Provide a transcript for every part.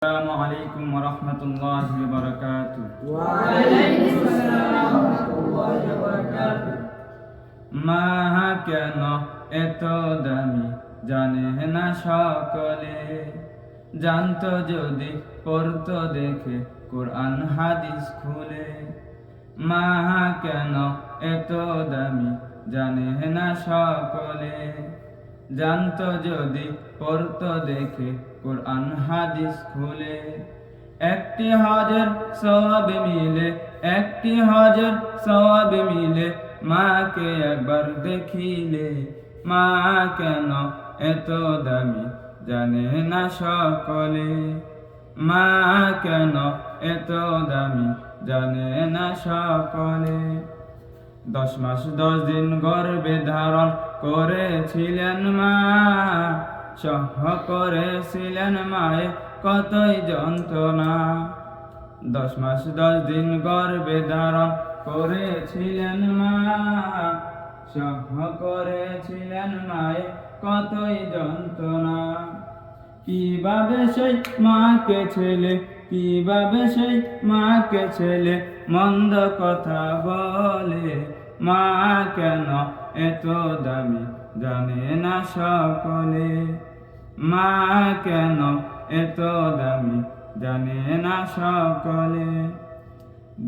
আসসালামু আলাইকুম ওয়া রাহমাতুল্লাহি ওয়া বারাকাতুহু। ওয়া আলাইকুম আসসালাম ওয়া রাহমাতুল্লাহি ওয়া বারাকাতুহু। মা কেন এত দামি জানে না সকলে, জানতো যদি পড়তো দেখে কোরআন হাদিস খুলে। মা কেন এত দামি জানে না সকলে, জানতো যদি পড়তো দেখে কোরআন হাদিস খুলে। একটি হজের সওয়াব মিলে, একটি হজের সওয়াব মিলে, মাকে একবার দেখিলে। মা কেন এত দামি জানে না সকলে, মা কেন এত দামি জানে না সকলে। 10 মাস 10 দিন গর্ভে ধারণ করেছিলেন মা, সহ্য করেছিলেন মায়ে কতই যন্ত্রণা। 10 মাস 10 দিন গর্ভে ধারণ করেছিলেন মা, সহ্য করেছিলেন মায়ে কতই যন্ত্রণা। কিভাবে সেই মাকে ছেলে, কিভাবে সেই মাকে ছেলে মন্দ কথা বলে। মা কেন এত দামি জানে না সকলে, মা কেন এত দামি জানে না সকলে।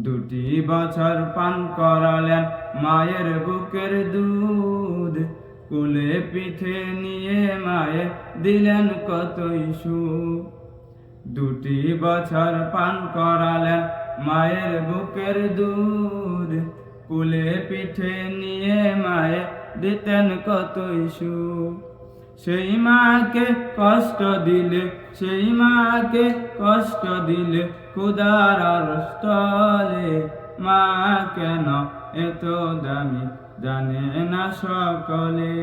2 বছর পান করালেন মায়ের বুকের দুধ, কোলে পিঠে নিয়ে মায়ে দিলেন কতই সুখ। 2 বছর পান করালেন মায়ের বুকের দুধ, কোলে পিঠে নিয়ে মায়ে দিতেন কতই সুখ। সেই মাকে কষ্ট দিলে, সেই মাকে কষ্ট দিলে খোদার আরশ তলে। মা কেন এত দামি জানে না সকলে।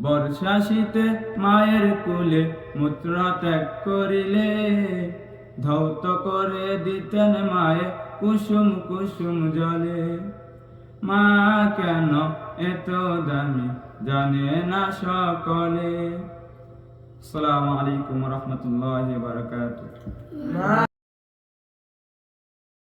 বর্ষা শীতে মায়ের কোলে মূত্র ত্যাগ করিলে, ধৌত করে দিতেন মায়ে কুসুম কুসুম জলে। মা কেন এত দামি জানে না সকলে। আসসালামু আলাইকুম ওয়া রাহমাতুল্লাহি ওয়া বারাকাতুহু।